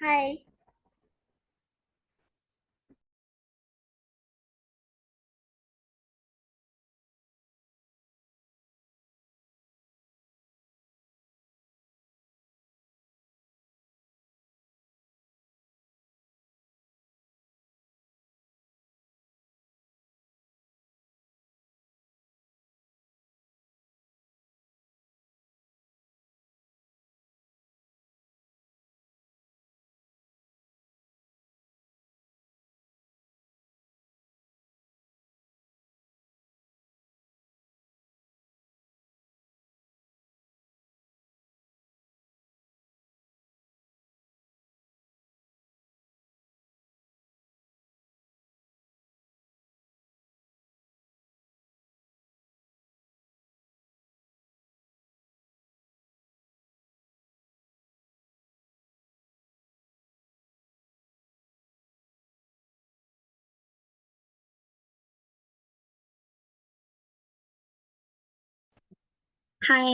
嗨，嗨，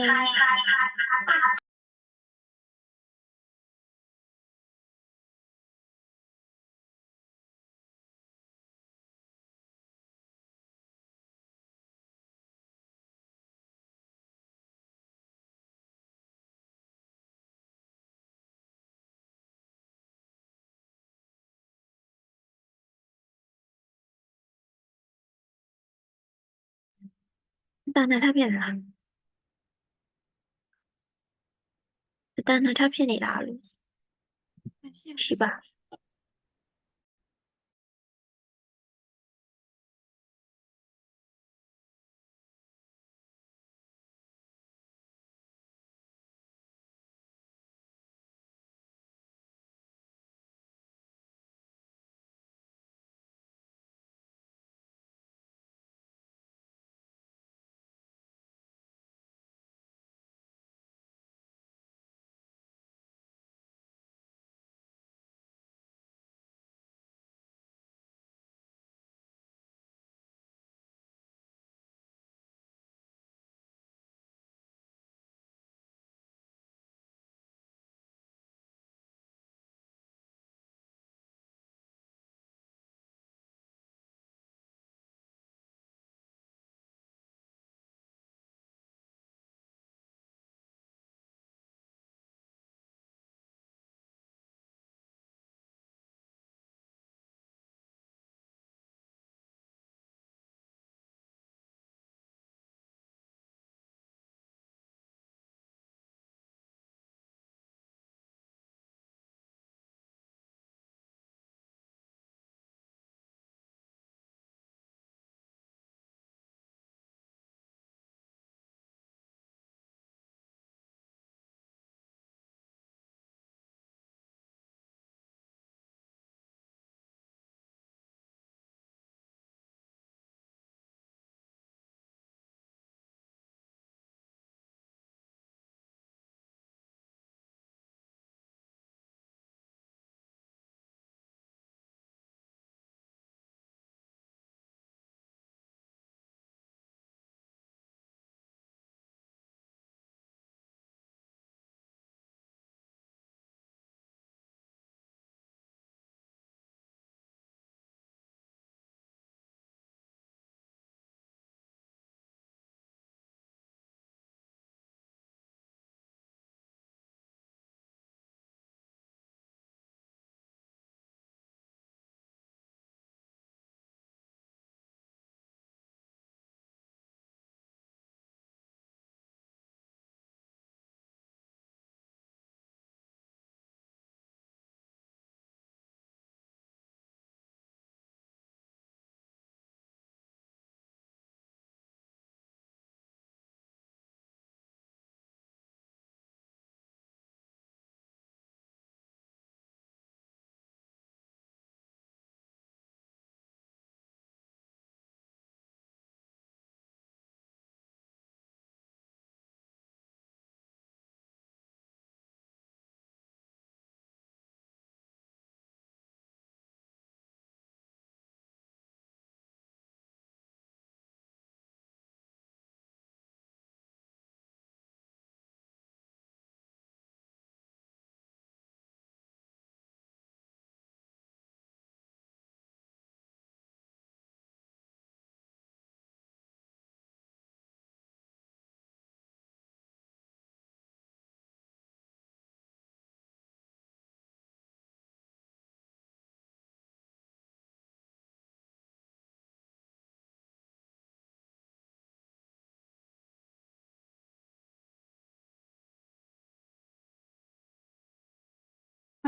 当他骗人了，当他骗你了，是吧？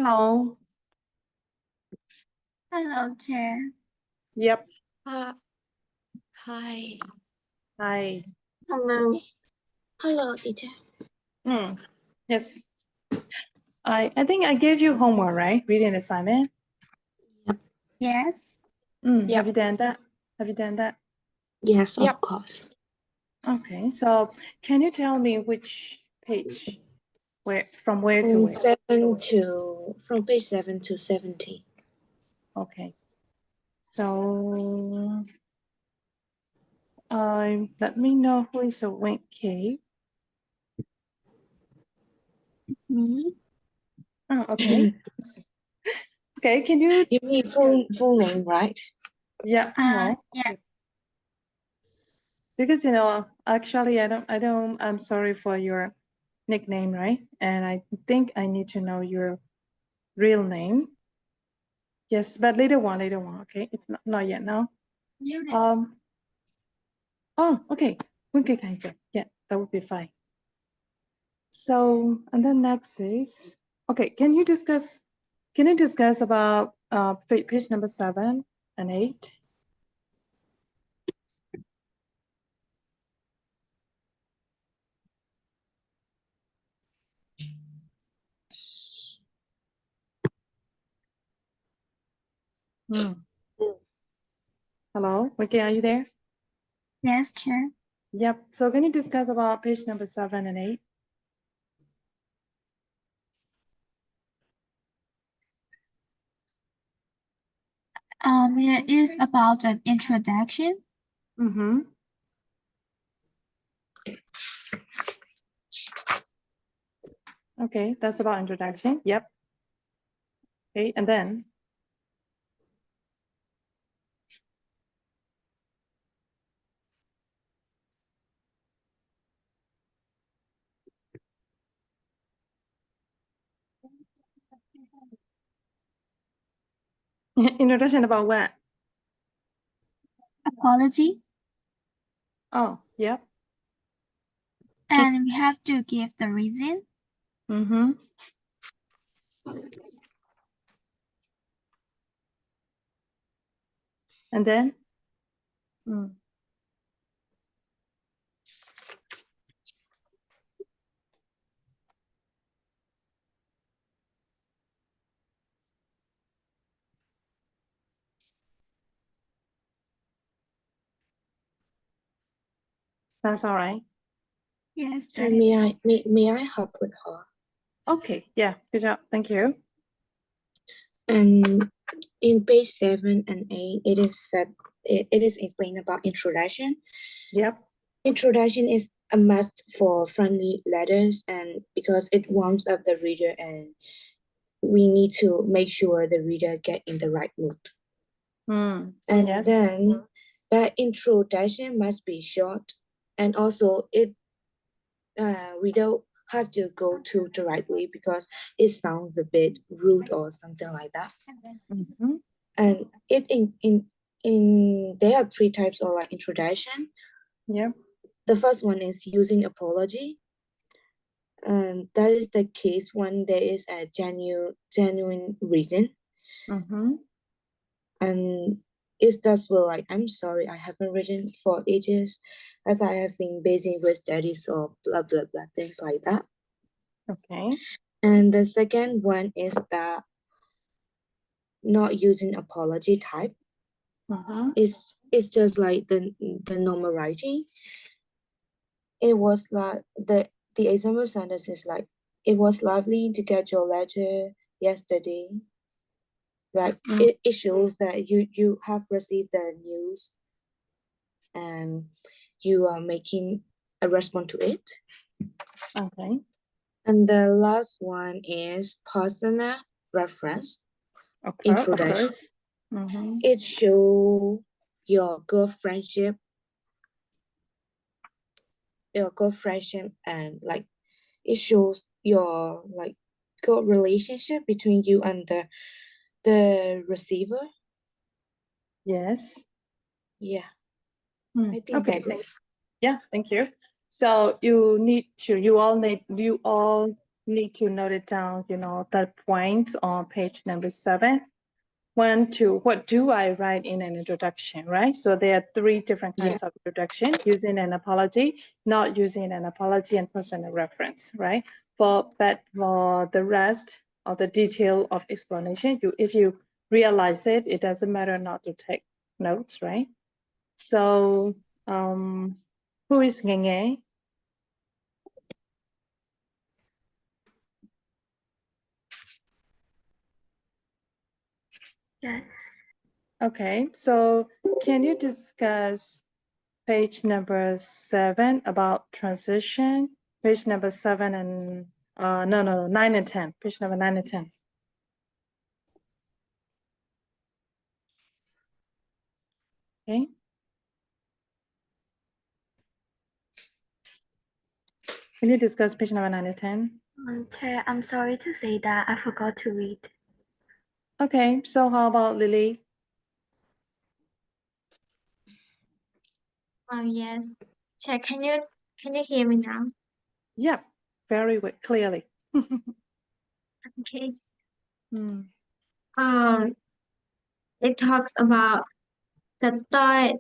Hello. Hello, Chair. Yep. Hi. Hi. Hello. Hello, teacher. Yes. I think I gave you homework, right? Reading assignment. Yes. Have you done that? Have you done that? Yes, of course. Okay. So can you tell me which page? From where to where? From page 7 to 17. Okay. So let me know who is a Wink K. It's me. Oh, okay. Okay, can you? You mean full name, right? Yeah. No. Yeah. Because actually I'm sorry for your nickname, right? And I think I need to know your real name. Yes, but later on, okay? It's not yet now. Oh, okay. Yeah, that would be fine. So, and then next is, okay, can you discuss about page number 7 and 8? Hello, okay, are you there? Yes, Chair. Yep. So can you discuss about page number 7 and 8? It is about an introduction. Okay, that's about introduction. Yep. Okay, and then introduction about what? Apology. Oh, yep. And we have to give the reason. And then? That's all right. Yes. So may I help with her? Okay, yeah, good job. Thank you. And in page 7 and 8, it is that it is explained about introduction. Yep. Introduction is a must for friendly letters, and because it warms up the reader, and we need to make sure the reader get in the right mood. And yes. then the introduction must be short, and also we don't have to go too directly because it sounds a bit rude or something like that. And it in there are 3 types of like introduction. Yep. The first one is using apology, and that is the case when there is a genuine reason. And it starts with like, I'm sorry, I haven't written for ages as I have been busy with studies or blah blah blah, things like that. Okay. And the second one is the not using apology type. It's just like the normal writing. It was like the example sentence is like, it was lovely to get your letter yesterday. Like it shows that you have received the news and you are making a response to it. Okay. And the last one is personal reference. Introduction. It shows your good friendship, and like it shows your like good relationship between you and the receiver. Yes. Yeah. I think Okay. that's it. Yeah, thank you. So you all need to note it down, that point on page number 7. 1, 2, what do I write in an introduction, right? So there are 3 different kinds of introduction: using an apology, not using an apology, and personal reference, right? For the rest of the detail of explanation, if you realize it, it doesn't matter not to take notes, right? So, who is Ngenge? Yes. Okay, so can you discuss page number 7 about transition? Page number 7 and no, 9 and 10. Page number 9 and 10. Okay. Can you discuss page number 9 and 10? Chair, I'm sorry to say that I forgot to read. Okay, so how about Lily? Yes. Chair, can you hear me now? Yep, very clearly. Okay. Hmm. It talks about the thought,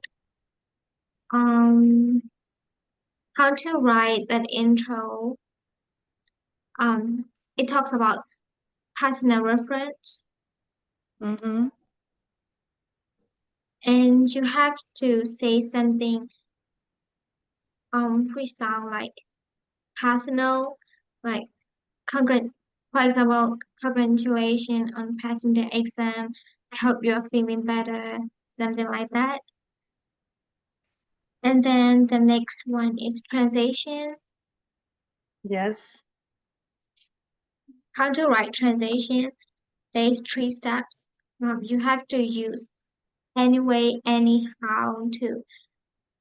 how to write an intro. It talks about personal reference, Mm-hmm. and you have to say something which sound like personal, like for example, congratulations on passing the exam. I hope you're feeling better, something like that. And then the next one is translation. Yes. How to write translation. There's 3 steps. You have to use anyway, anyhow to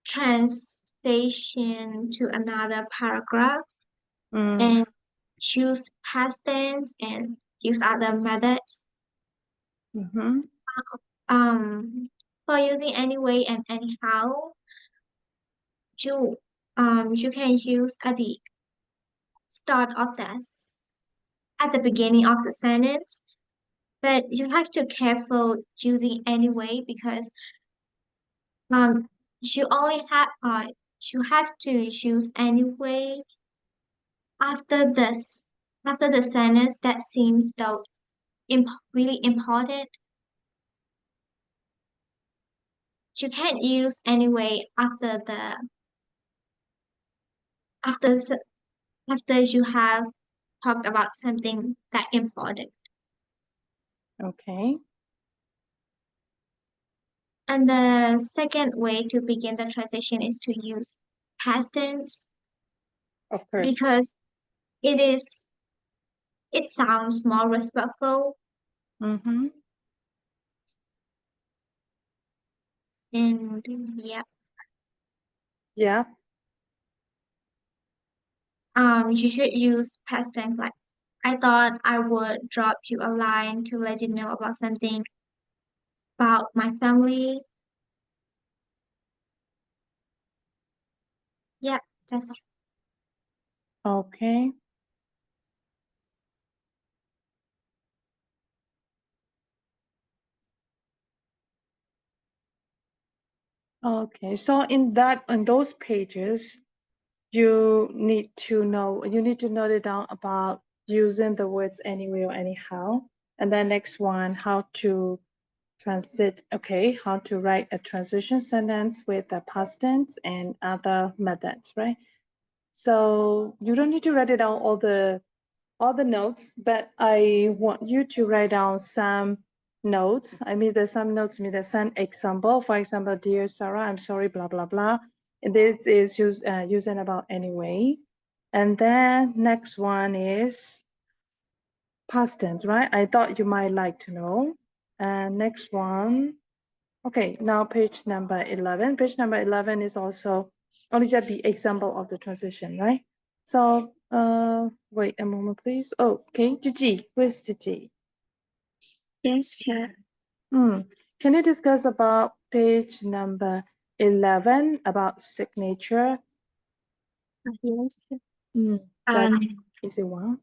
translation to another paragraph, Mm. and choose past tense and use other methods. Mm-hmm. For using anyway and anyhow, you can use at the start of at the beginning of the sentence, but you have to careful using anyway because you only have you have to use anyway after the sentence that seems though really important. You can't use anyway after after s- after you have talked about something that important. Okay. And the second way to begin the transition is to use past tense Of course. because it sounds more respectful. Mm-hmm. And yeah, Yeah. you should use past tense like I thought I would drop you a line to let you know about something about my family. Yeah, that's Okay. Okay, so in those pages, you need to note it down about using the words anyway or anyhow. And then next one, how to how to write a transition sentence with the past tense and other methods, right? So you don't need to write it down all the notes, but I want you to write down some notes. There's some example. For example, dear Sarah, I'm sorry, blah, blah, blah. This is using about anyway. And then next one is past tense, right? I thought you might like to know. And next one, okay, now page number 11. Page number 11 is also only just the example of the transition, right? So, wait a moment, please. Oh, okay, Gigi, where's Gigi? Yes, Chair. Can you discuss about page number 11 about signature? Yes. That Easy one.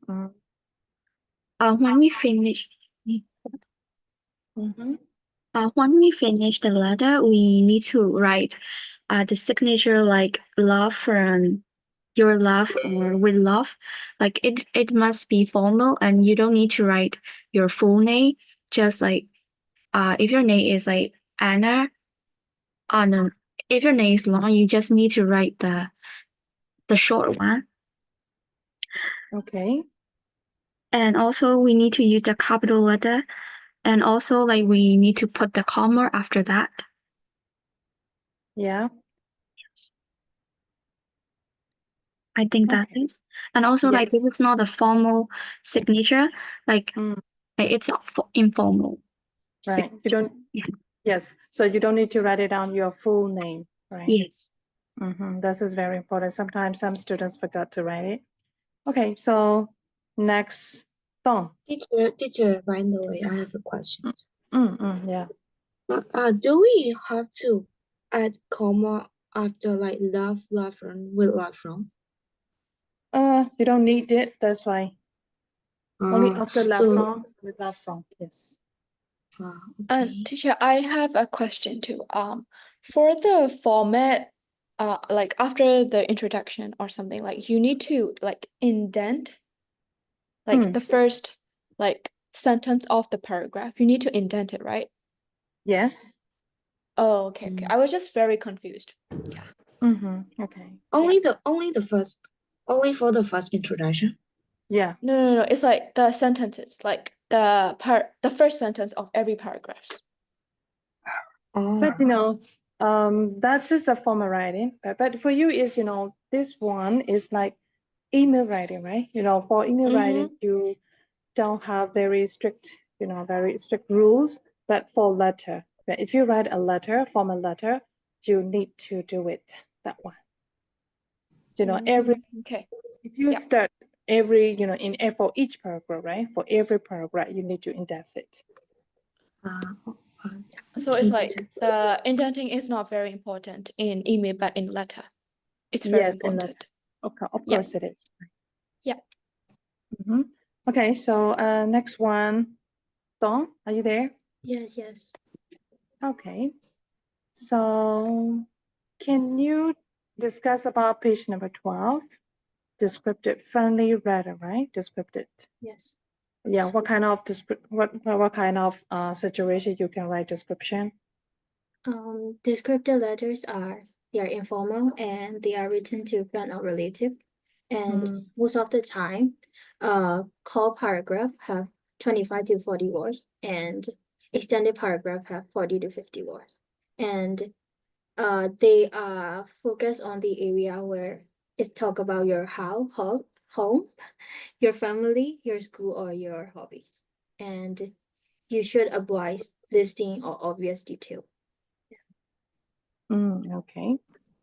When we finish, Mm-hmm. when we finish the letter, we need to write the signature like love from your love or with love. Like it must be formal and you don't need to write your full name. Just like if your name is like Anna, no, if your name is long, you just need to write the short one. Okay. And also we need to use the capital letter. And also like we need to put the comma after that. Yeah. I think that's Okay. it. And also like this Yes. is not a formal signature, like Mm, it's informal. right. You don't. Yeah. Yes. So you don't need to write it down your full name, right? Yes. Mm-hmm. This is very important. Sometimes some students forgot to write it. Okay. So next, Tom. Teacher, by the way, I have a question. Yeah. Do we have to add comma after like love from with love from? You don't need it. That's why. Only after left So from with left from. Yes. okay. Teacher, I have a question too. For the format, like after the introduction or something, like you need to like indent, like the first like sentence of the paragraph. You need to indent it, right? Yes. Oh, okay, okay. I was just very confused. Yeah. Mm-hmm. Okay. Only for the first introduction. Yeah. No. It's like the sentences, like the first sentence of every paragraph. Oh. But that's just the formal writing. But for you is this one is like email writing, right? For email writing, you don't have very strict rules. But for letter, but if you write a letter, formal letter, you need to do it that one. Every Okay. if you Yeah. start every for each paragraph, right? For every paragraph, you need to indent it. So it's like the indenting is not very important in email, but in letter, it's very Yes, in letter. important. Okay, of Yeah. course it is. Yeah. Mm-hmm. Okay, so next one, Dawn, are you there? Yes. Okay, so can you discuss about page number 12? Descriptive friendly writer, right? Descriptive. Yes. Yeah, what kind of what kind of situation you can write description? Descriptive letters they are informal and they are written to friend or relative. And most of the time, call paragraph have 25 to 40 words and extended paragraph have 40 to 50 words. And they are focused on the area where it's talk about your home, your family, your school, or your hobbies. And you should avoid listing or obvious detail. Okay.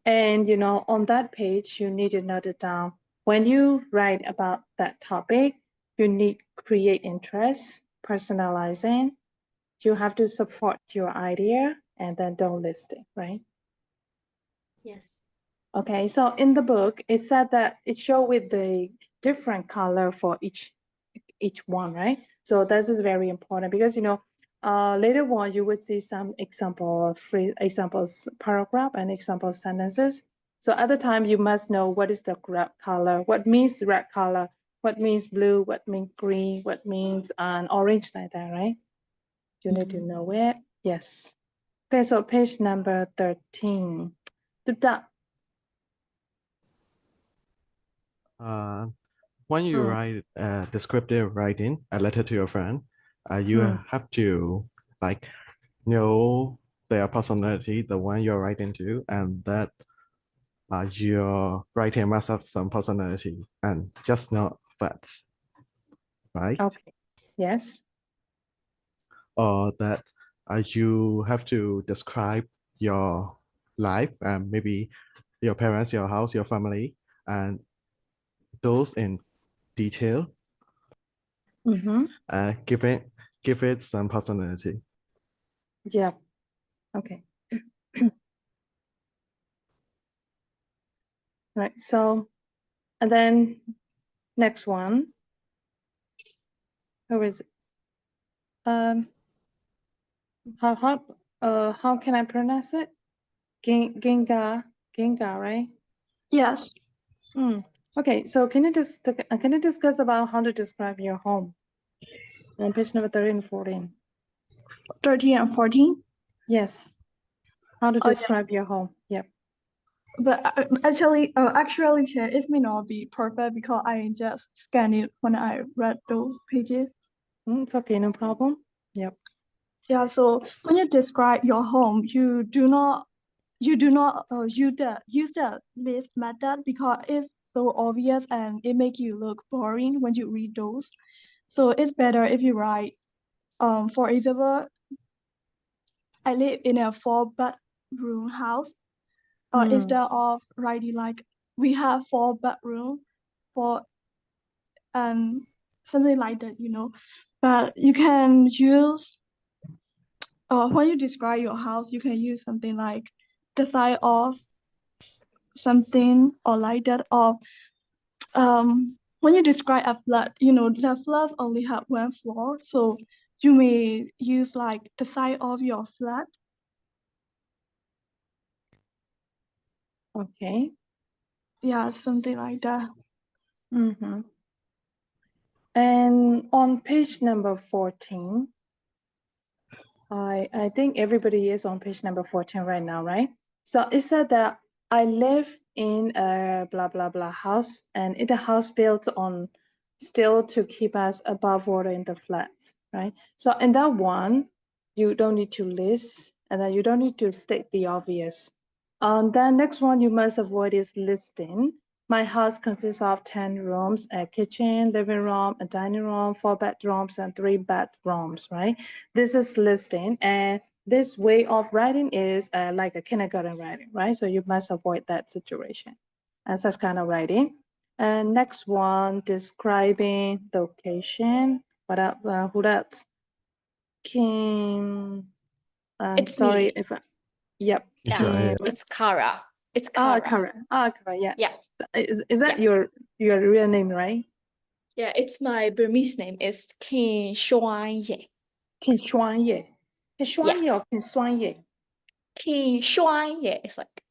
And on that page, you need to note it down. When you write about that topic, you need create interest, personalizing. You have to support your idea and then don't list it, right? Yes. Okay, so in the book, it said that it showed with the different color for each one, right? So this is very important because later on you would see some examples paragraph and example sentences. So at the time you must know what is the correct color, what means red color, what means blue, what means green, what means an orange like that, right? You need to know it. Yes. Okay, so page number 13. When you write descriptive writing, a letter to your friend, you have to like know their personality, the one you're writing to, and that your writing must have some personality and just not facts, right? Okay. Yes. Or that you have to describe your life and maybe your parents, your house, your family, and those in detail. Give it some personality. Yeah. Okay. Right. So, and then Next one. Who is it? How can I pronounce it? Genga, right? Yes, Okay, so can you discuss about how to describe your home on page number 13 and 14? 13 and 14. Yes. How to Oh, yeah. describe your home? Yep. But actually, it may not be perfect because I just scanned it when I read those pages. It's okay, no problem. Yep. Yeah, so when you describe your home, you do not use the list method because it's so obvious and it make you look boring when you read those. So it's better if you write, for example, I live in a 4-bedroom house. Instead of writing like we have 4 bedroom, for something like that, But you can use when you describe your house, you can use something like the size of something or like that. Or when you describe a flat, the flats only have one floor, so you may use like the size of your flat. Okay. Yeah, something like that. And on page number 14, I think everybody is on page number 14 right now, right? So it said that I live in a blah, blah, blah house, and it's a house built on still to keep us above water in the flats, right? So in that one, you don't need to list, and then you don't need to state the obvious. Then next one you must avoid is listing. My house consists of 10 rooms, a kitchen, living room, a dining room, 4 bedrooms, and 3 bedrooms, right? This is listing, and this way of writing is like a kindergarten writing, right? So you must avoid that situation and such kind of writing. And next one, describing location. What else? Who else? Kim. It's Sorry me. if I, yep. It's Yeah, okay. it's Kara. It's Ah, Kara. Kara, yes. Yeah. Is that your real name, right? Yeah, it's my Burmese name. It's King Shuan Ye. Kim Shuan Ye. Kim Shuan Ye or Kim Shuan Ye? King Shuan Ye. It's like,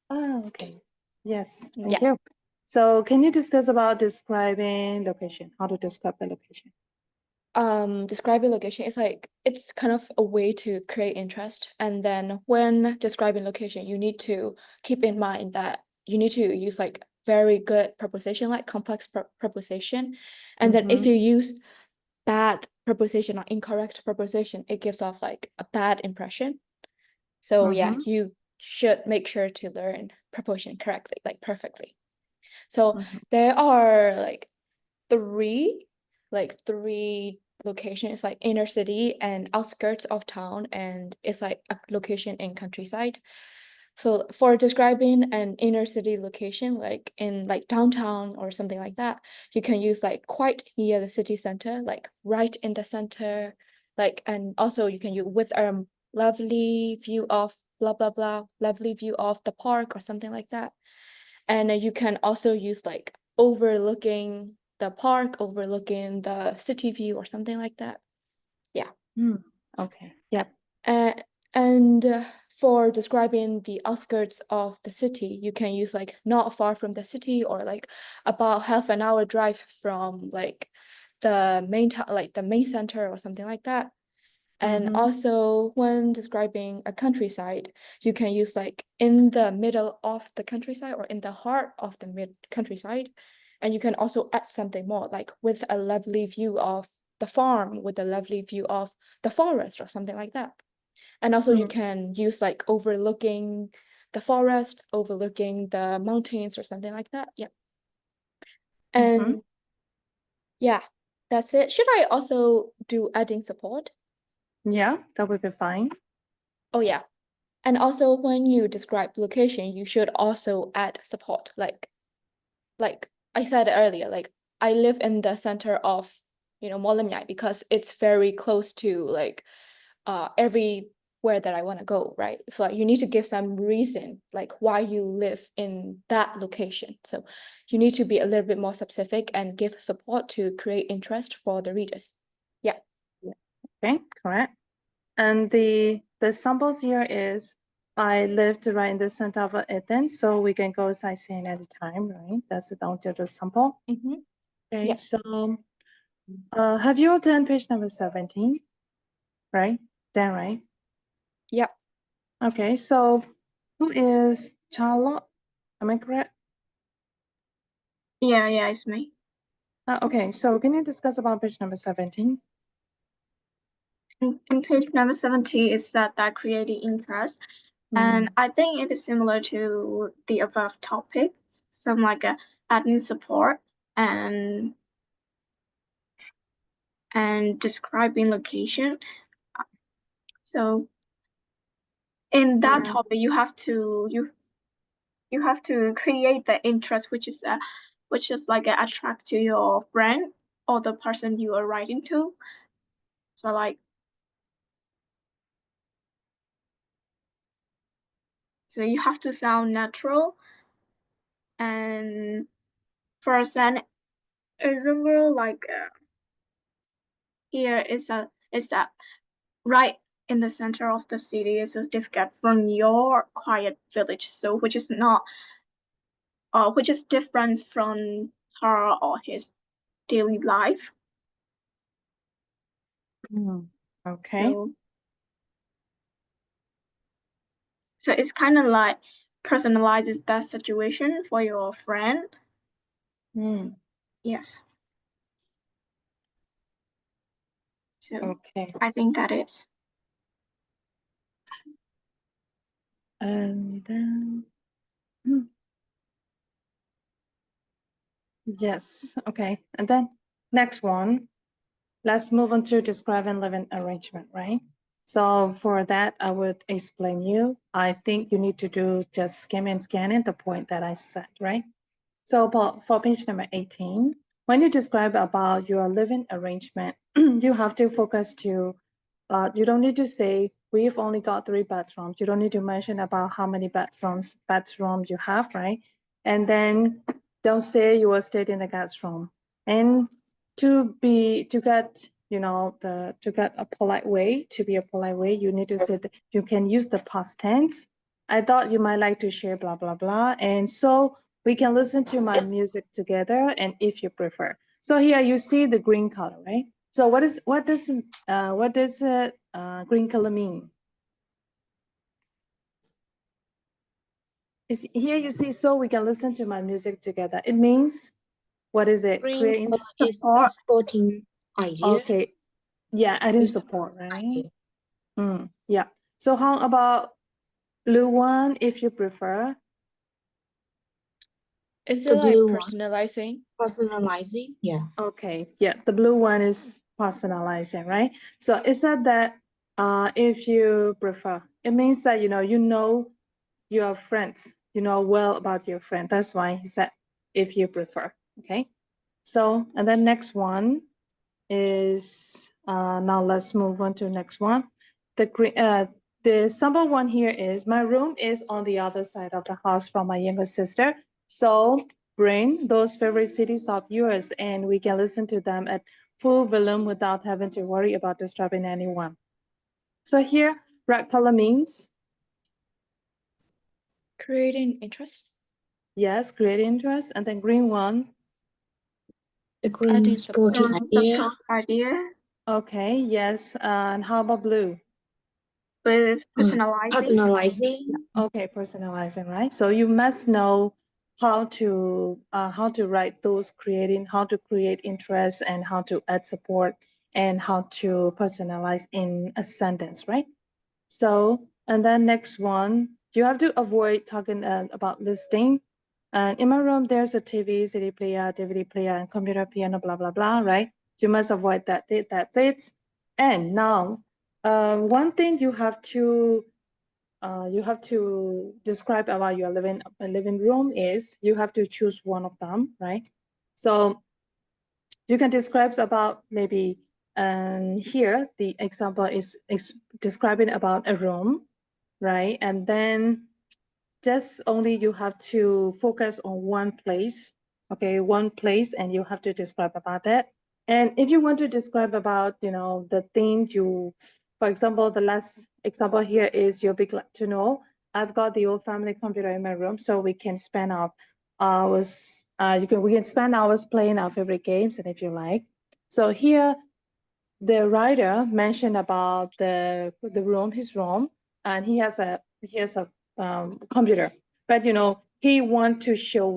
Ah, okay. Yes, yeah. thank you. So can you discuss about describing location? How to describe the location? Describing location is like, it's kind of a way to create interest. And then when describing location, you need to keep in mind that you need to use like very good preposition, like complex preposition. And then if you use bad preposition or incorrect preposition, it gives off like a bad impression. So yeah, you should make sure to learn preposition correctly, like perfectly. So there are like three locations, like inner city and outskirts of town, and it's like a location in countryside. So for describing an inner city location, like in like downtown or something like that, you can use like quite near the city center, like right in the center, like, and also you can use with a lovely view of blah blah blah, lovely view of the park or something like that. And you can also use like overlooking the park, overlooking the city view or something like that. Yeah. Okay. Yep. And for describing the outskirts of the city, you can use like not far from the city or like about half an hour drive from like the main town, like the main center or something like that. And also when describing a countryside, you can use like in the middle of the countryside or in the heart of the countryside. And you can also add something more, like with a lovely view of the farm, with a lovely view of the forest or something like that. And also you can use like overlooking the forest, overlooking the mountains or something like that. Yeah. And yeah, that's it. Should I also do adding support? Yeah, that would be fine. Oh yeah. And also when you describe location, you should also add support. Like I said earlier, like I live in the center of, Mawlamyine because it's very close to like every where that I want to go, right? So like you need to give some reason, like why you live in that location. So you need to be a little bit more specific and give support to create interest for the readers. Yeah. Okay, correct. And the samples here is I lived right in the center of Athens, so we can go sightseeing at a time, right? That's down to the sample. Mm-hmm. Okay, Yeah. so have you all done page number 17? Right? Dan, right? Yeah. Okay, so who is Charlotte? Am I correct? Yeah, it's me. Okay, so can you discuss about page number 17? In page number 17 is that creating interest. And I think it is similar to the above topics, some like admin support and describing location. So in that topic, you have to create the interest, which is like attract to your friend or the person you are writing to. So like. So you have to sound natural. And for an example, like here is that right in the center of the city is a certificate from your quiet village. So which is not, which is different from her or his daily life. Okay. So it's kind of like personalizes that situation for your friend. Yes. So Okay. I think that is. And then, yes, okay. And then next one, let's move on to describe and living arrangement, right? So for that, I would explain you. I think you need to do just scanning the point that I said, right? So for page number 18, when you describe about your living arrangement, you have to focus to, you don't need to say, we've only got 3 bedrooms. You don't need to mention about how many bedrooms you have, right? And then don't say you will stay in the guest room. And to get, you know, to get a polite way, you need to say that you can use the past tense. I thought you might like to share blah, blah, blah. And so we can listen to my music together, and if you prefer. So here you see the green color, right? So what does green color mean? Is here you see, so we can listen to my music together. It means, what is it? Green is support. supporting idea. Okay, yeah, adding support, right? Yeah. So how about blue one, if you prefer? Is The it like blue one. personalizing? Personalizing, yeah. Okay, yeah, the blue one is personalizing, right? So it said that if you prefer, it means that you know your friends, you know well about your friend. That's why he said if you prefer. Okay. So and then next one is now let's move on to the next one. The sample one here is my room is on the other side of the house from my younger sister. So bring those favorite cities of yours and we can listen to them at full volume without having to worry about disturbing anyone. So here, red color means? Creating interest? Yes, create interest. And then green one? The green Adding supporting support. idea. Okay, yes. And how about blue? But it's personalizing. Personalizing. Okay, personalizing, right? So you must know how to write those how to create interest and how to add support and how to personalize in a sentence, right? So, and then next one, you have to avoid talking about listing. And in my room, there's a TV, CD player, DVD player, and computer, piano, blah, blah, blah, right? You must avoid that. That's it. And now, one thing you have to describe about your living room is you have to choose one of them, right? So you can describe about maybe And here the example is describing about a room, right? And then just only you have to focus on one place, okay, one place, and you have to describe about that. And if you want to describe about, you know, the thing you, for example, the last example here is you'll be glad to know I've got the old family computer in my room, so we can spend our hours, we can spend hours playing our favorite games, and if you like. So here, the writer mentioned about the room, his room, and he has a computer, but you know he want to show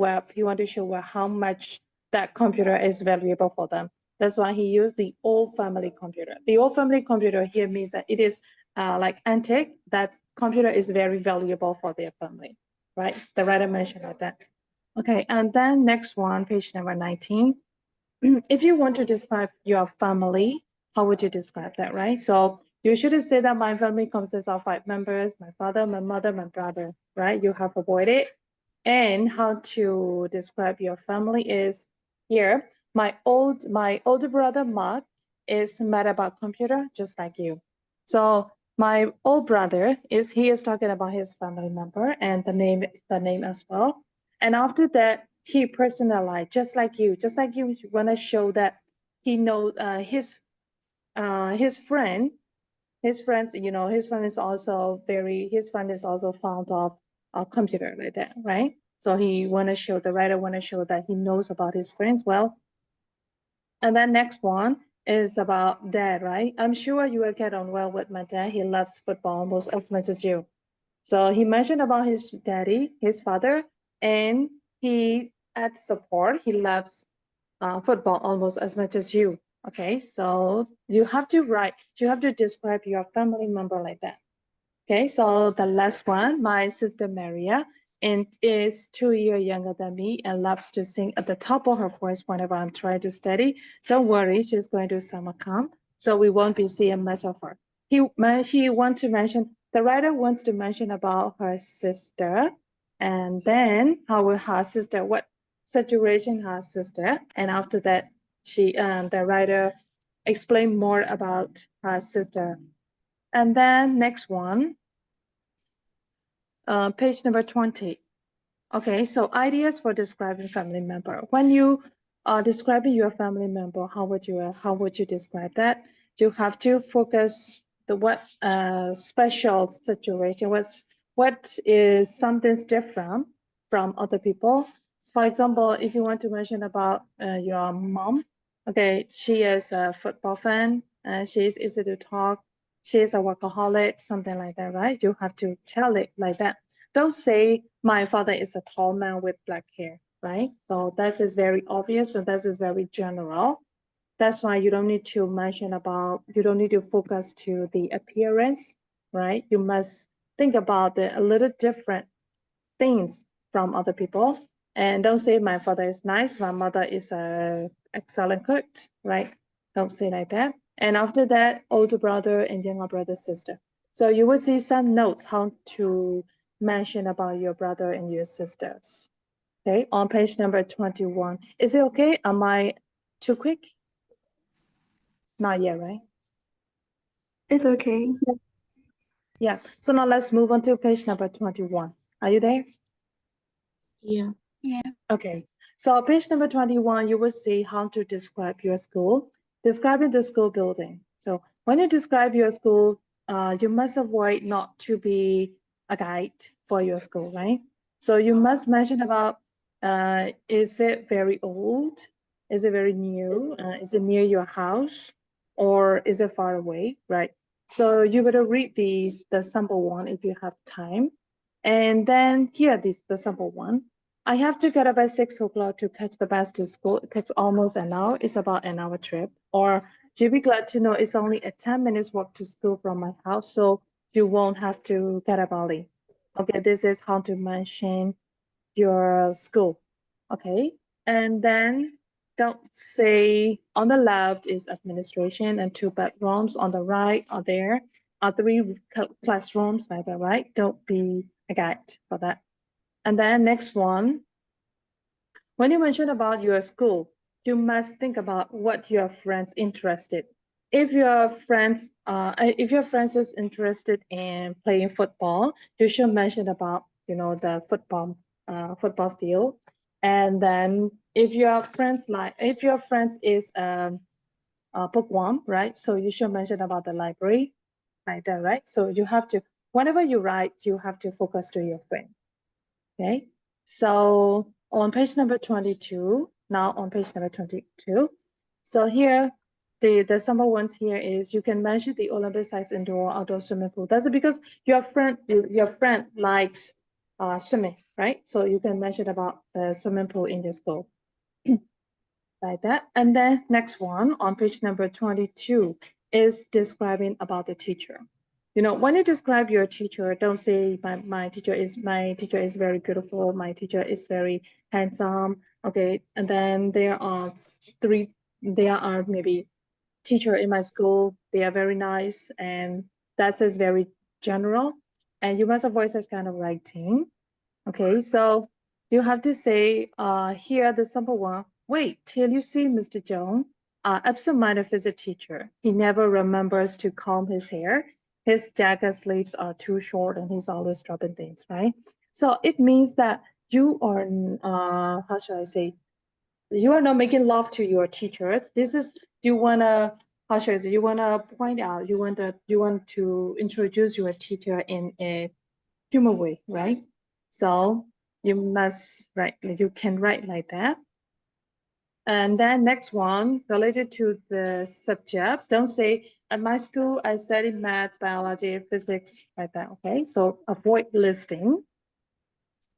how much that computer is valuable for them. That's why he used the old family computer. The old family computer here means that it is like antique. That computer is very valuable for their family, right? The writer mentioned like that. Okay, and then next one, page number 19. If you want to describe your family, how would you describe that, right? So you should say that my family consists of 5 members, my father, my mother, my brother, right? You have avoided. And how to describe your family is here. My older brother, Mark, is mad about computer, just like you. So my old brother he is talking about his family member and the name as well. And after that, he personalized, just like you want to show that he knows his friend. His friend is also fond of a computer like that, right? So the writer want to show that he knows about his friends well. And then next one is about dad, right? I'm sure you will get on well with my dad. He loves football almost as much as you. So he mentioned about his daddy, his father, and he at support, he loves football almost as much as you. Okay, so you have to describe your family member like that. Okay, so the last one, my sister Maria, and is 2 years younger than me and loves to sing at the top of her voice whenever I'm trying to study. Don't worry, she's going to summer camp, so we won't be seeing much of her. The writer wants to mention about her sister, and then her sister, what situation her sister, and after that, the writer explained more about her sister. And then next one, page number 20. Okay, so ideas for describing family member. When you are describing your family member, how would you describe that? You have to focus what special situation, what is something different from other people. For example, if you want to mention about your mom, okay, she is a football fan, and she is easy to talk. She is a workaholic, something like that, right? You have to tell it like that. Don't say my father is a tall man with black hair, right? So that is very obvious and that is very general. That's why you don't need to focus to the appearance, right? You must think about a little different things from other people. And don't say my father is nice, my mother is a excellent cook, right? Don't say like that. And after that, older brother and younger brother, sister. So you will see some notes how to mention about your brother and your sisters. Okay, on page number 21. Is it okay? Am I too quick? Not yet, right? It's okay. Yeah. So now let's move on to page number 21. Are you there? Yeah. Okay, so page number 21, you will see how to describe your school, describing the school building. So when you describe your school, you must avoid not to be a guide for your school, right? So you must mention about, is it very old? Is it very new? Is it near your house? Or is it far away, right? So you better read the sample one if you have time. And then here, the sample one. I have to get up at 6 o'clock to catch the bus to school. It takes almost an hour. It's about an hour trip. Or you'll be glad to know it's only a 10 minutes walk to school from my house, so you won't have to get up early. Okay, this is how to mention your school. Okay, and then don't say on the left is administration and 2 bedrooms. On the right are 3 classrooms, like that, right? Don't be a guide for that. And then next one, when you mention about your school, you must think about what your friends interested. if your friends is interested in playing football, you should mention about, the football field. And then if your friends is bookworm, right? So you should mention about the library, like that, right? So you have to, whenever you write, you have to focus to your friend. Okay. So on page number 22, now on page number 22. So here, the simple ones here is you can measure the Olympic size indoor outdoor swimming pool. That's because your friend likes swimming, right? So you can measure about the swimming pool in your school. Like that. And then next one on page number 22 is describing about the teacher. When you describe your teacher, don't say my teacher is very beautiful, my teacher is very handsome. Okay. And then there are maybe teacher in my school, they are very nice, and that is very general. And you must avoid such kind of writing. Okay, so you have to say here the simple one. Wait till you see Mr. Jones, absent-minded physics teacher. He never remembers to comb his hair. His jacket sleeves are too short, and he's always dropping things, right? So it means that you are, how should I say? You are not making love to your teachers. This is, you wanna, how should I say? You wanna point out. You want to introduce your teacher in a humor way, right? So you must write, you can write like that. And then next one, related to the subject, don't say, at my school, I studied math, biology, physics, like that, okay? So avoid listing.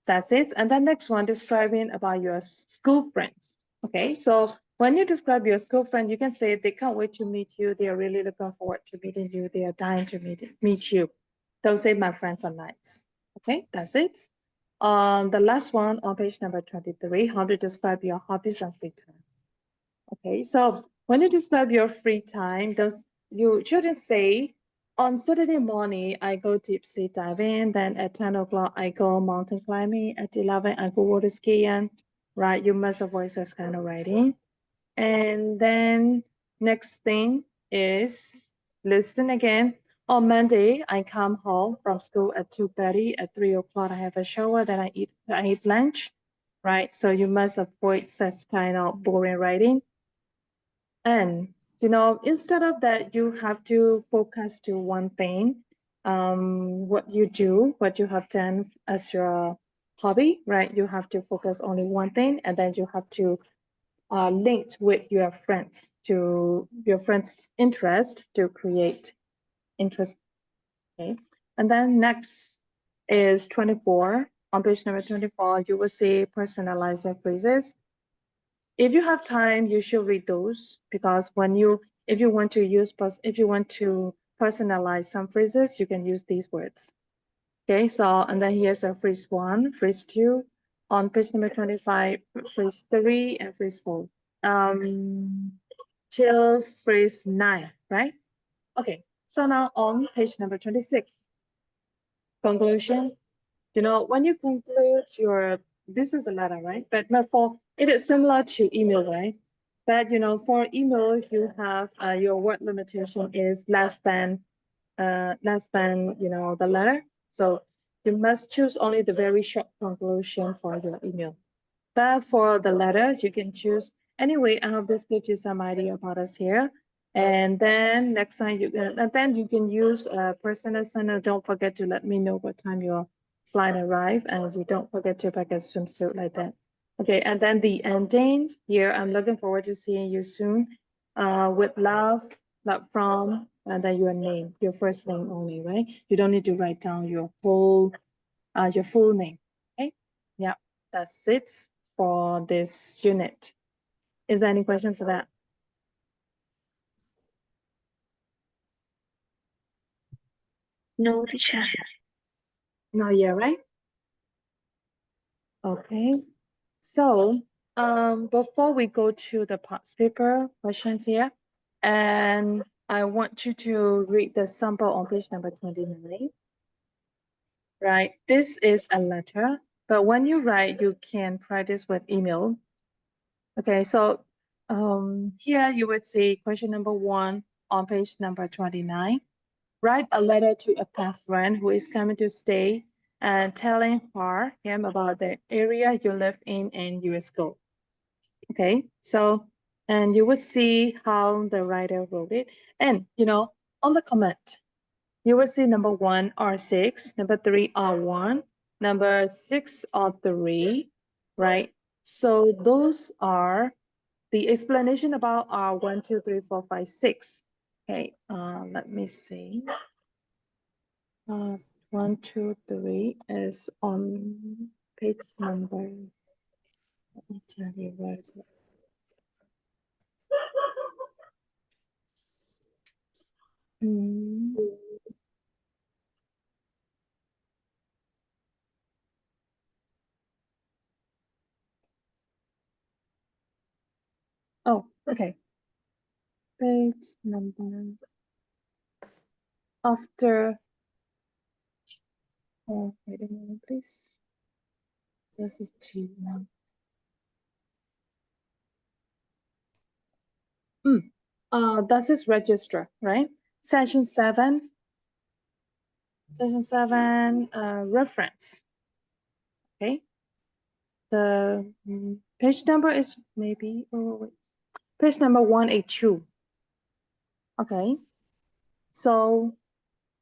That's it. And then next one, describing about your school friends, okay? So when you describe your school friend, you can say they can't wait to meet you. They are really looking forward to meeting you. They are dying to meet you. Don't say my friends are nice. Okay, that's it. The last one on page number 23, how to describe your hobbies and free time. Okay, so when you describe your free time, you shouldn't say, on Saturday morning, I go deep sea diving, then at 10 o'clock, I go mountain climbing, at 11, I go water skiing, right? You must avoid such kind of writing. And then next thing is listen again. On Monday, I come home from school at 2:30. At 3 o'clock, I have a shower. Then I eat lunch, right? So you must avoid such kind of boring writing. And instead of that, you have to focus to one thing. What you have done as your hobby, right? You have to focus only one thing, and then you have to linked with your friends interest to create interest. Okay. And then next is 24. On page number 24, you will see personalized phrases. If you have time, you should read those, because if you want to personalize some phrases, you can use these words. Okay, so and then here's a phrase 1, phrase 2. On page number 25, phrase 3 and phrase 4. Till phrase 9, right? Okay, so now on page number 26. Conclusion. When you conclude this is a letter, right? But it is similar to email, right? But for email, you have your word limitation is less than the letter. So you must choose only the very short conclusion for your email. But for the letter, you can choose. Anyway, I hope this gives you some idea about us here. And then next time you can use a personal sender. Don't forget to let me know what time your flight arrive, and you don't forget to pack a swimsuit like that. Okay, and then the ending here. I'm looking forward to seeing you soon. With love from, and then your name, your first name only, right? You don't need to write down your full name. Okay, yeah, that's it for this unit. Is there any question for that? No, teacher. Not yet, right? Okay. So, before we go to the past paper questions here, and I want you to read the sample on page number 29. Right, this is a letter, but when you write, you can practice with email. Okay, so here you would see question number 1. on page number 29. Write a letter to a past friend who is coming to stay and telling him about the area you live in and your school. Okay, so, and you will see how the writer wrote it. And, on the comment, you will see number 1 R6, number 3 R1, number 6 R3, right? So those are the explanation about R1, 2, 3, 4, 5, 6. Okay, let me see. 1, 2, 3 is on page number. Let me tell you where is it. Oh, okay. Page number after. Oh, wait a minute, please. This is G1. This is register, right? Section 7. Section 7, reference. Okay. The page number is maybe, page number 182. Okay. So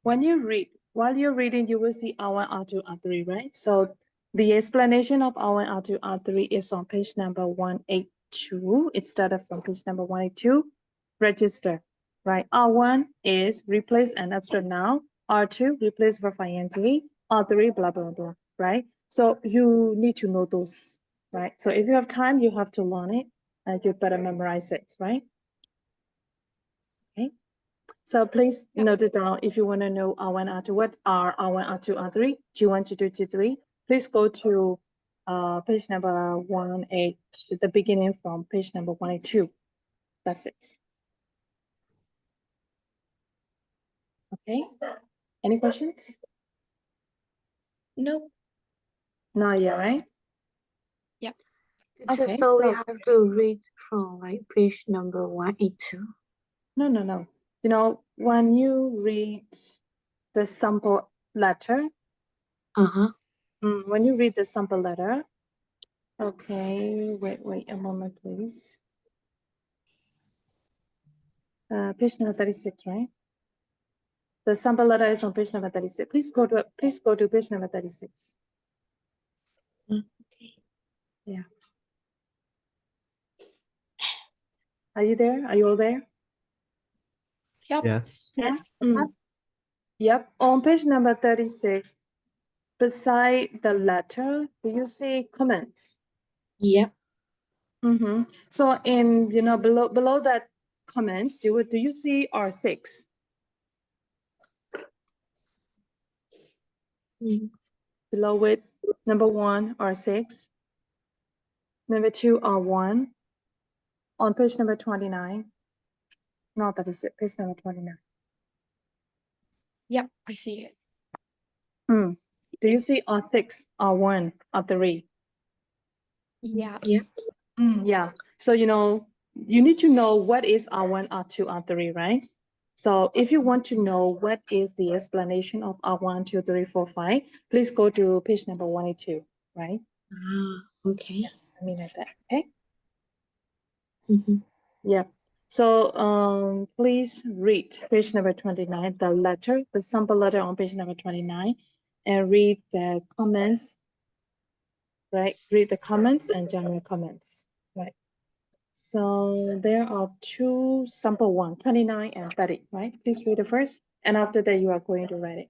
when you read, while you're reading, you will see R1, R2, R3, right? So the explanation of R1, R2, R3 is on page number 182. It started from page number 182. Register, right? R1 is replace an abstract noun. R2 replace verb ing. R3 blah blah blah, right? So you need to know those, right? So if you have time, you have to learn it, and you better memorize it, right? Okay. So please note it down if you want to know R1, R2, what are R1, R2, R3, G1, G2, G3. Please go to page number 182, the beginning from page number 182. That's it. Okay. Any questions? No. Not yet, right? Yep. Teacher, Okay, so we so- have to read from like page number 182. No. When you read the sample letter, when you read the sample letter, okay, wait a moment, please. Page number 36, right? The sample letter is on page number 36. Please go to page number 36. Okay. Yeah. Are you there? Are you all there? Yep. Yes. Yes. Yep. On page number 36, beside the letter, do you see comments? Yep. So in below that comments, do you see R6? Below it, number 1 R6, number 2 R1. On page number 29. No, that is it. Page number 29. Yep, I see it. Do you see R6, R1, R3? Yeah. Yep. Yeah. So you need to know what is R1, R2, R3, right? So if you want to know what is the explanation of R1, 2, 3, 4, 5, please go to page number 182, right? Okay. I mean like that, okay? Mm-hmm. Yeah. So please read page number 29, the letter, the sample letter on page number 29, and read the comments, right? Read the comments and general comments, right? So there are two sample one, 29 and 30, right? Please read it first, and after that you are going to write it.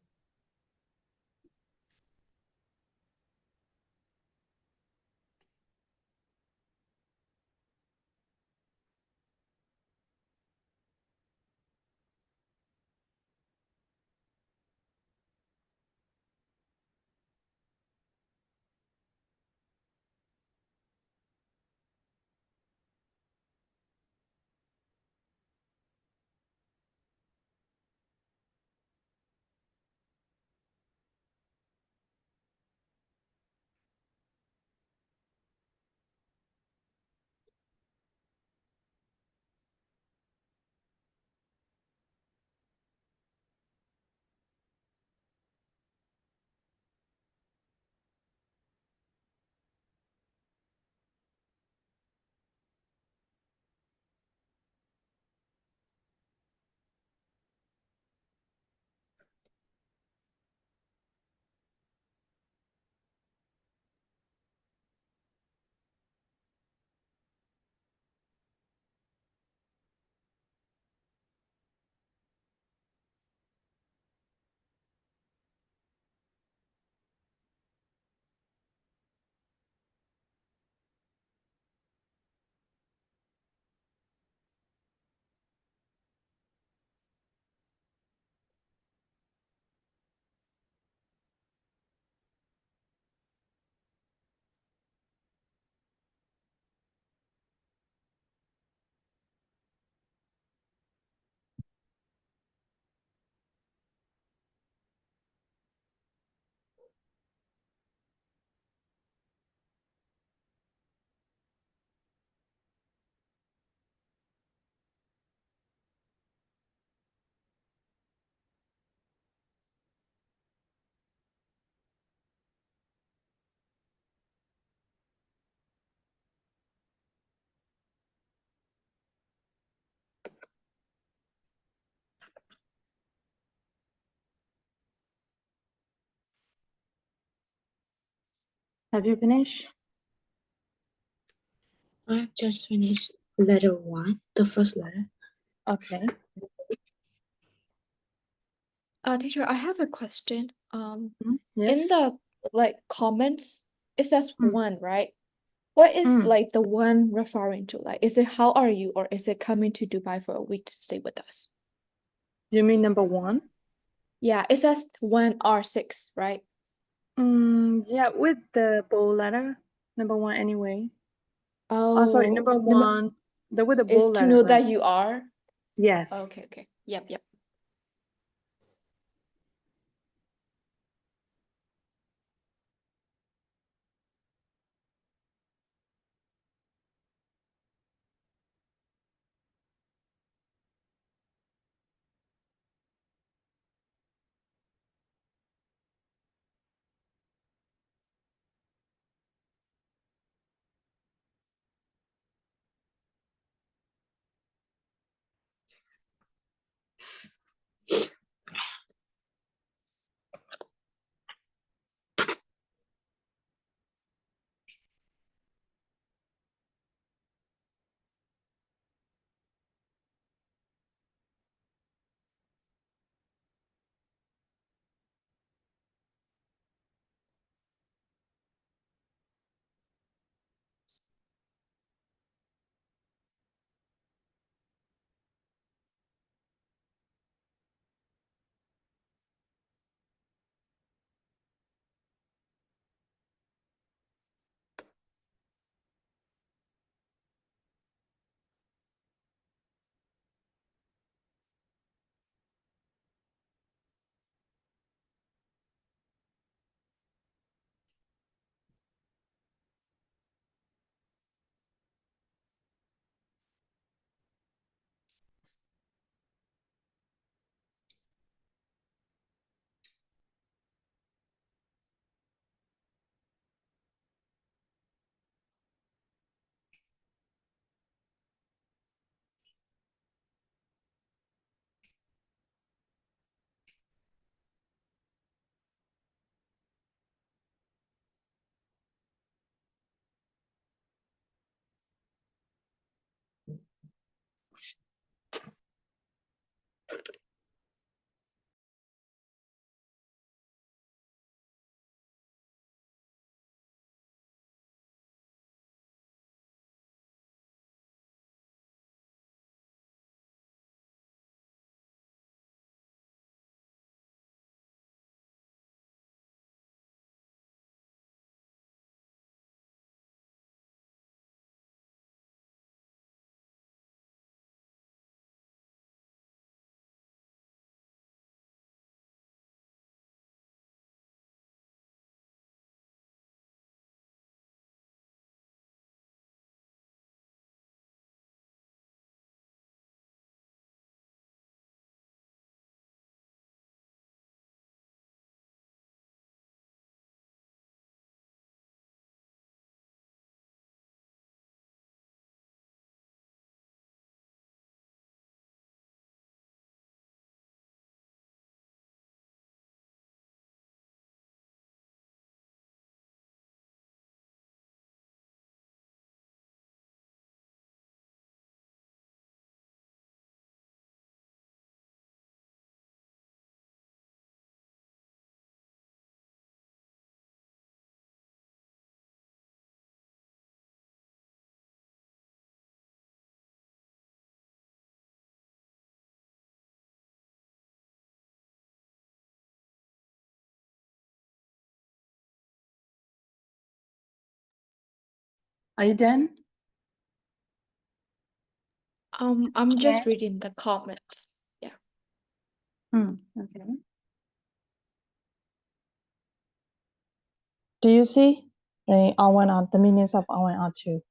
Have you finished? I've just finished letter 1, the first letter. Okay. Teacher, I have a question. In Yes. the like comments, it says Mm. one, right? What is Mm. like the one referring to? Like, is it how are you, or is it coming to Dubai for a week to stay with us? You mean number 1? Yeah, it says 1R6, right? Yeah, with the bold letter, number 1 anyway. Oh, Sorry, number 1, with the is bold to letter. know that you are. Yes. Okay. Yep. Are you done? I'm just reading the comments. Yeah. Okay. Do you see the R1, the meanings of R1, R2?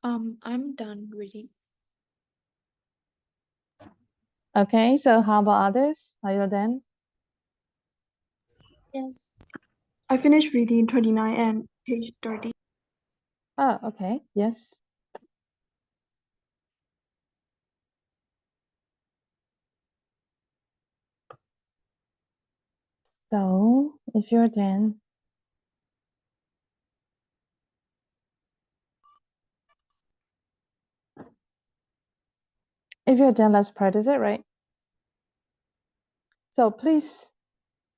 I'm done reading. Okay, so how about others? Are you done? Yes. I finished reading 29 and page 30. Oh, okay, yes. So, if you're done, let's practice it, right? So please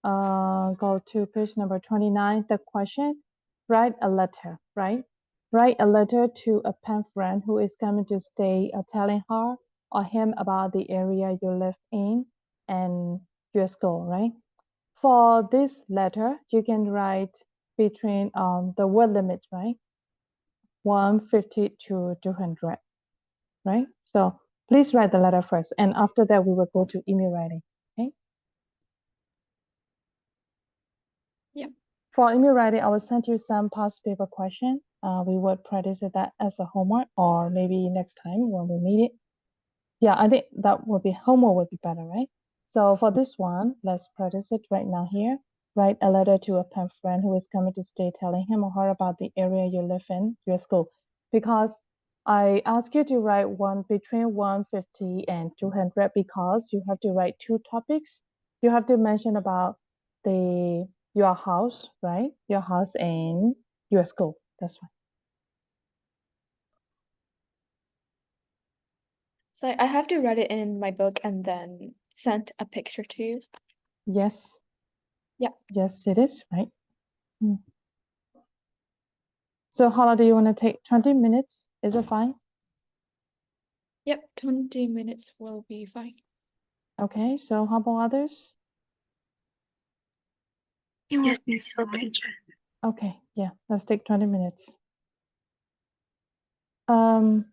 go to page number 29. The question, write a letter, right? Write a letter to a pen friend who is coming to stay, telling her or him about the area you live in and your school, right? For this letter, you can write between the word limit, right? 150 to 200, right? So please write the letter first, and after that, we will go to email writing, okay? Yep. For email writing, I will send you some past paper question. We would practice that as a homework, or maybe next time when we meet it. Yeah, I think that would be homework would be better, right? So for this one, let's practice it right now here. Write a letter to a pen friend who is coming to stay, telling him or her about the area you live in, your school. Because I ask you to write one between 150 and 200 because you have to write two topics. You have to mention about your house, right? Your house and your school. That's right. So I have to write it in my book and then send a picture to you. Yes. Yeah. Yes, it is, right? So how long do you want to take? 20 minutes? Is it fine? Yep, 20 minutes will be fine. Okay, so how about others? Yes, it's okay. Okay, yeah, let's take 20 minutes. Um,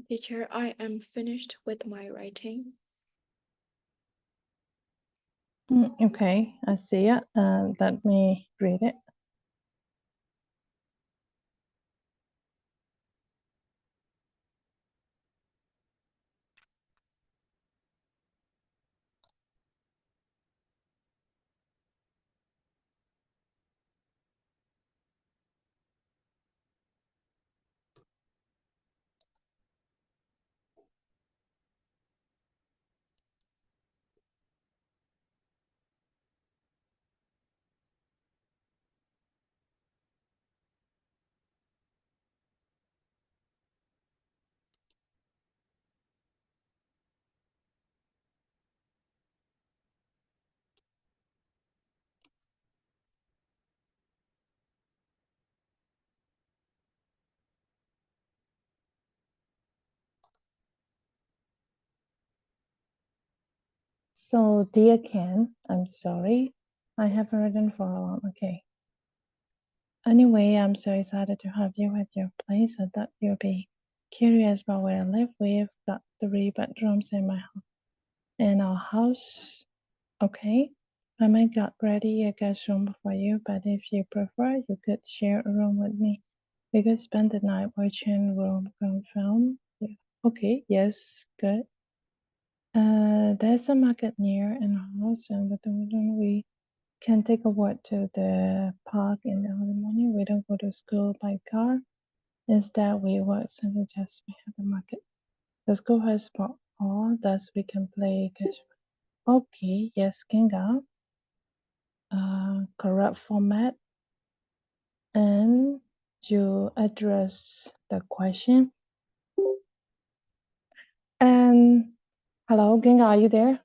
Teacher, I am finished with my writing. Okay, I see it. Let me read it. So, dear Ken, I'm sorry. I haven't written for a while. Okay. Anyway, I'm so excited to have you at your place. I thought you'll be curious about where I live. We've got 3 bedrooms in my house. In our house. Okay. I might got ready a guest room for you, but if you prefer, you could share a room with me. We could spend the night watching rom-com film. Yeah. Okay. Yes. Good. There's a market near in our house, and we can take a walk to the park in the early morning. We don't go to school by car. Instead, we walk and just we have a market. The school has sport hall, thus we can play catch. Okay, yes, Kinga. Correct format, and you address the question. And hello, Kinga, are you there?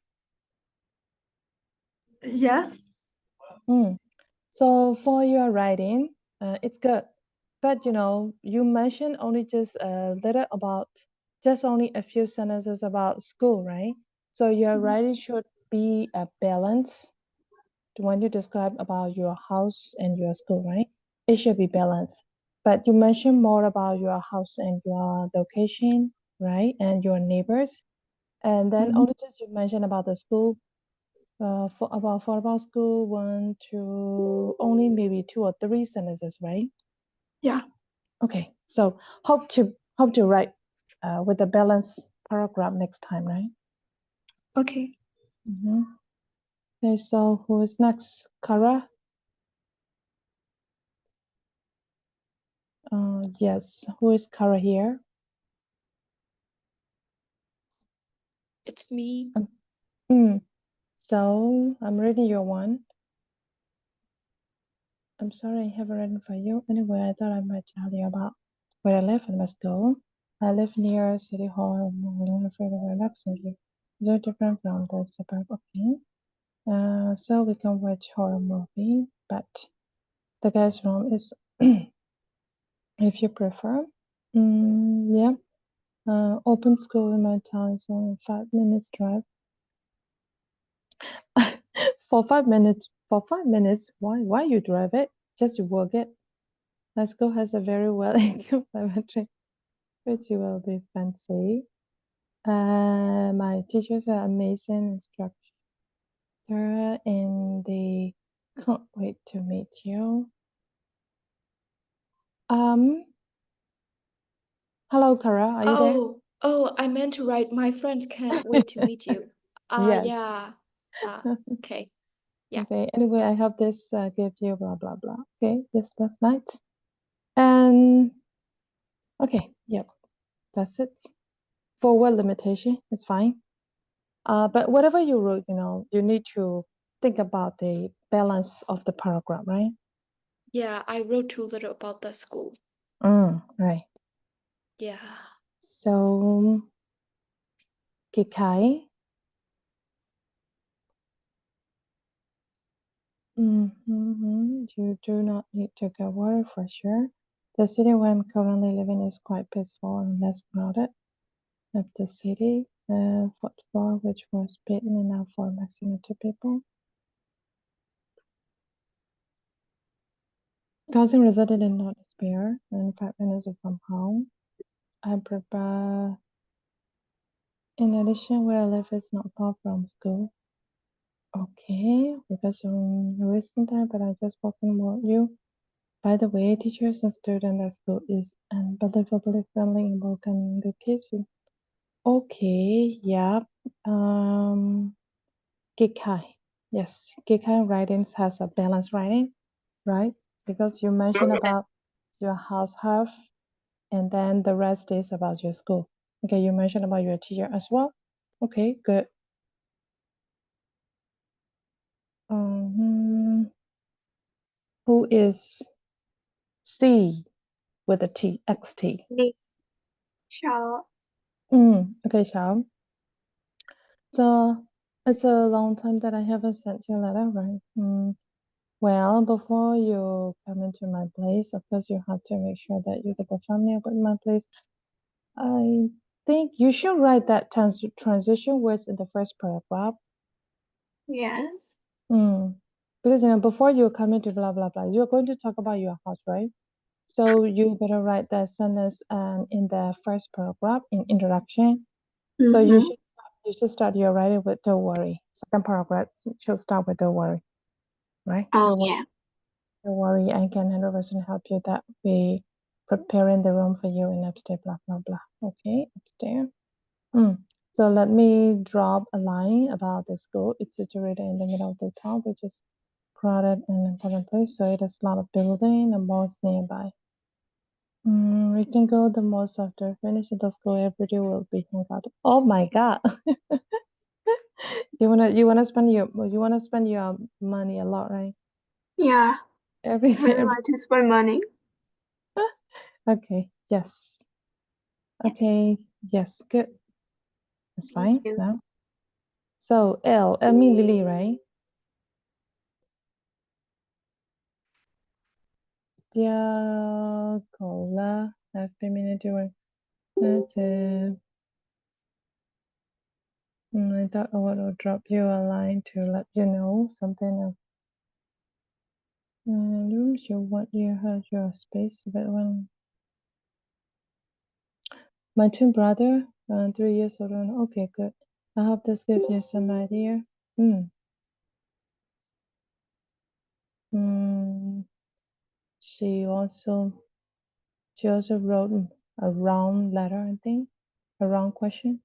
Yes. So for your writing, it's good. But you mentioned only just a little about, just only a few sentences about school, right? So your writing should be a balance. When you describe about your house and your school, right? It should be balanced. But you mentioned more about your house and your location, right? And your neighbors. And then only just you mentioned about the school. For about school, 1, 2, only maybe 2 or 3 sentences, right? Yeah. Okay, so hope to write with a balanced paragraph next time, right? Okay. Okay, so who is next? Kara? Yes, who is Kara here? It's me. So I'm reading your one. I'm sorry I haven't written for you. Anyway, I thought I might tell you about where I live and my school. I live near City Hall and I'm afraid of relaxing here. It's very different from the suburb of King. So we can watch horror movie, but the guest room is if you prefer. Yeah. Open school in my town is only 5 minutes drive. For 5 minutes, why you drive it? Just to work it. My school has a very well equipped laboratory, which you will be fancy. My teachers are amazing instructor, and they can't wait to meet you. Hello, Kara, are you there? Oh, I meant to write, my friends can't wait to meet you. Yes. Yeah. Okay. Yeah. Okay, anyway, I hope this gives you blah, blah, blah. Okay, yes, that's nice. And okay, yep, that's it. For word limitation, it's fine. But whatever you wrote, you need to think about the balance of the paragraph, right? Yeah, I wrote too little about the school. Right. Yeah. So, Kikai. You do not need to get water for sure. The city where I'm currently living is quite peaceful and less crowded. Of the city, football, which was big enough for maximum 2 people. Cousin resided in North Spear and 5 minutes from home. I prepare. In addition, where I live is not far from school. Okay, because on recent time, but I just walking about you. By the way, teachers and students at school is unbelievably friendly and welcoming education. Okay, yeah. Gikai. Yes, Gikai writings has a balanced writing, right? Because you mentioned about your house half, and then the rest is about your school. Okay, you mentioned about your teacher as well. Okay, good. Who is C with a T, XT? Me, Charlotte. Okay, Xiao. So it's a long time that I haven't sent you a letter, right? Well, before you come into my place, of course, you have to make sure that you get the familiar with my place. I think you should write that transition words in the first paragraph. Yes. Because before you come into blah blah blah, you're going to talk about your house, right? So you better write that sentence in the first paragraph in introduction. So you should start your writing with "Don't worry." Second paragraph should start with "Don't worry," right? Oh, yeah. Don't worry, I can 100% help you. That we preparing the room for you in upstairs. Blah blah blah. Okay, upstairs. So let me drop a line about the school. It's situated in the middle of the town, which is crowded and important place. So it has a lot of building and malls nearby. We can go the most after finishing the school. Every day will be hung out. Oh my god! you wanna spend your money a lot, right? Yeah. Every I really day. like to spend money. Okay. Yes. Yes. Okay. Yes. Good. That's fine. you. Now. So L. I mean Lily, right? Dear Cola, happy minute doing. That's it. I thought I would drop you a line to let you know something. Don't you want you have your space, but when my twin brother, 3 years older. Okay, good. I hope this gives you some idea. She also wrote a round letter, I think, a round question.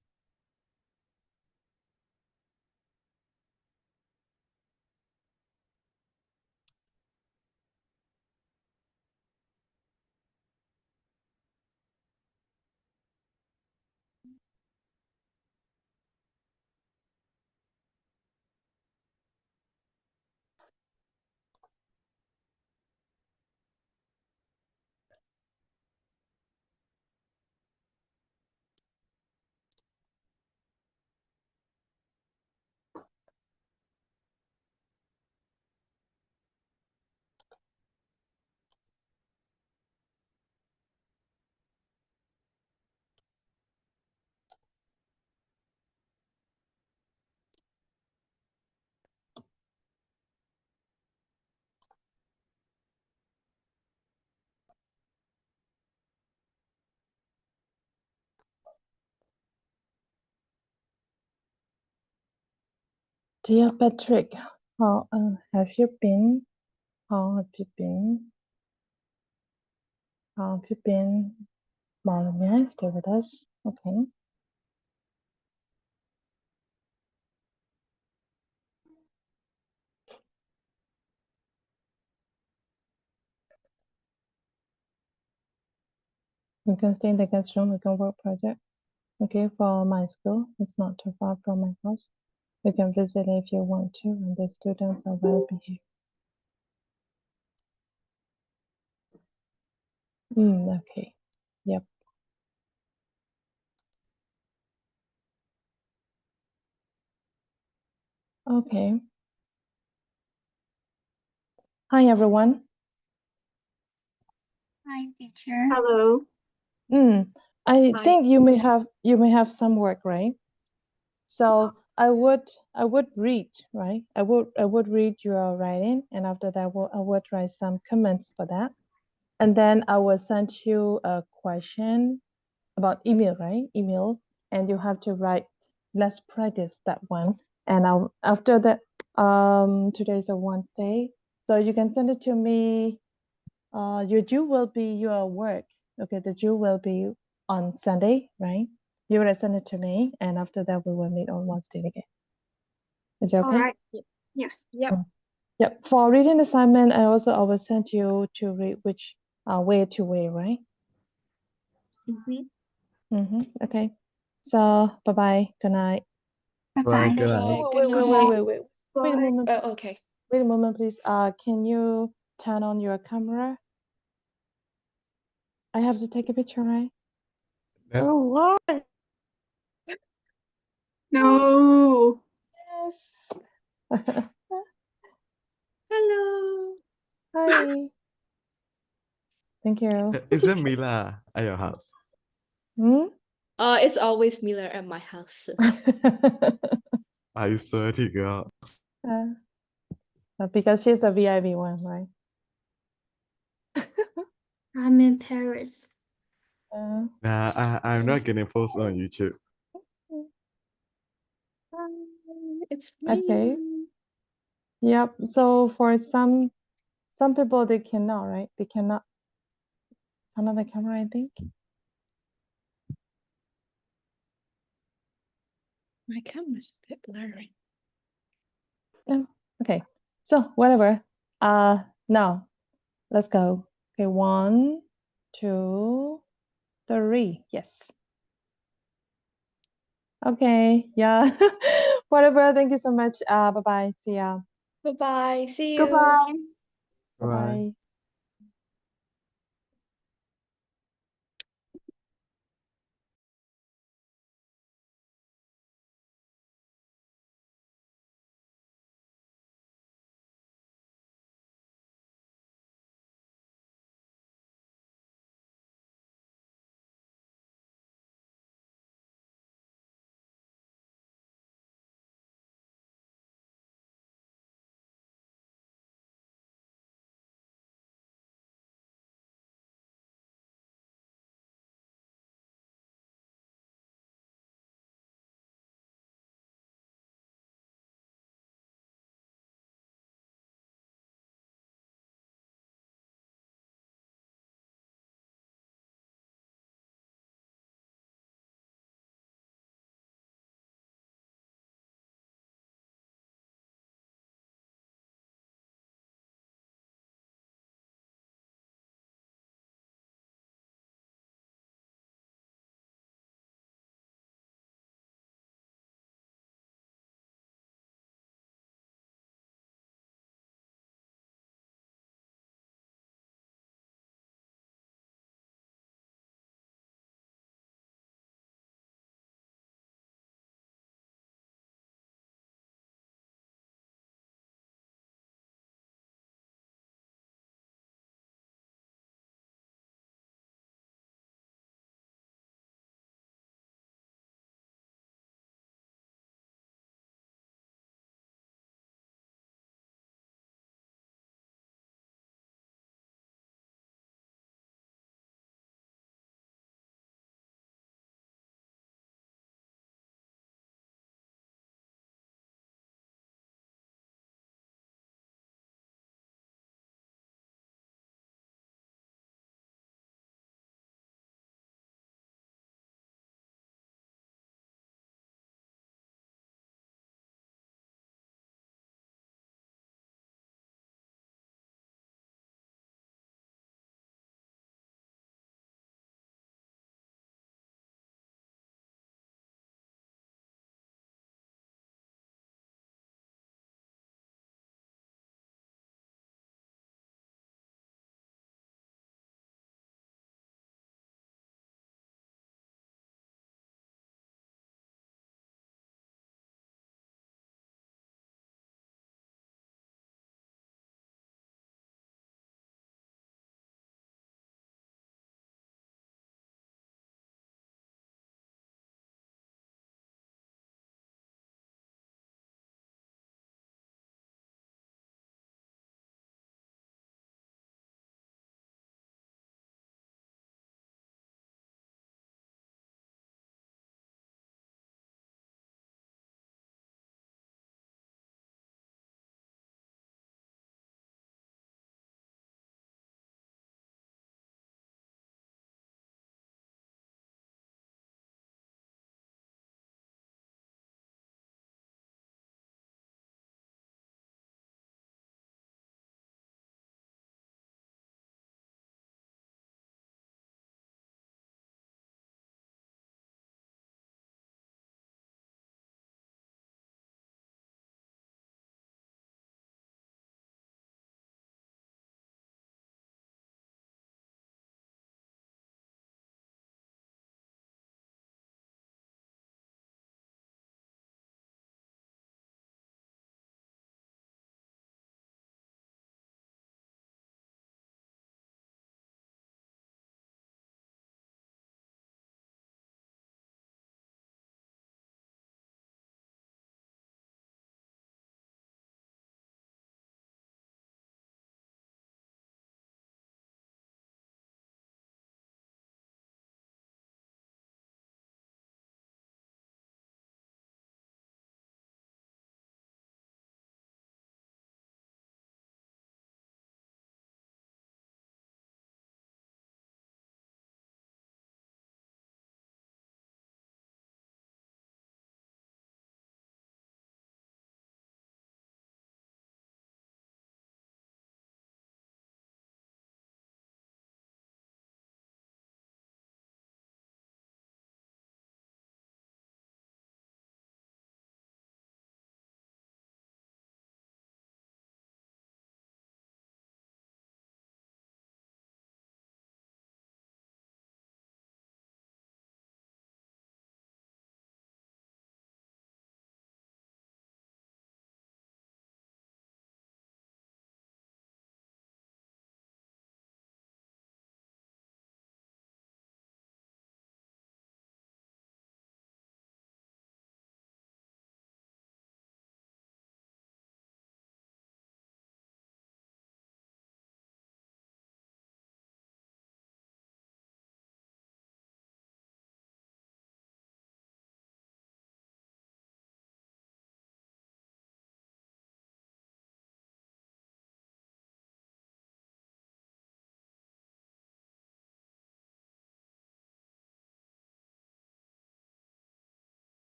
Dear Patrick, how have you been? How have you been? How have you been? Mawlamyine, stay with us. Okay. You can stay in the guest room. We can work project. Okay, for my school, it's not too far from my house. You can visit if you want to, and the students are well behaved. Okay. Yep. Okay. Hi, everyone. Hi, teacher. Hello. I Hi. think you may have some work, right? So I would read, right? I would read your writing, and after that, I would write some comments for that, and then I will send you a question about email, right? Email, and you have to write. Let's practice that one. And after that, today's a Wednesday, so you can send it to me. Your due will be your work. Okay, the due will be on Sunday, right? You will send it to me, and after that, we will meet on Wednesday again. Is it okay? All right. Yes. Yep. Yep. For reading assignment, I will send you to read which way to way, right? Okay. So bye bye. Good night. Bye-bye. Good night. Good night. Wait a moment. Oh, okay. Wait a moment, please. Can you turn on your camera? I have to take a picture, right? No. No. Yes. Hello. Hi. Thank you. Is it Mila at your house? It's always Miller at my house. I swear to God. Because she's a VIP one, right? I'm in Paris. Nah, I'm not getting posted on YouTube. It's me. Okay. Yep. So for some people they cannot, right? They cannot turn on the camera, I think. My camera's a bit blurry. Okay. So whatever. Now let's go. Okay, 1, 2, 3. Yes. Okay. Yeah. Whatever. Thank you so much. Bye bye. See ya. Bye-bye. See you. Goodbye. Bye bye.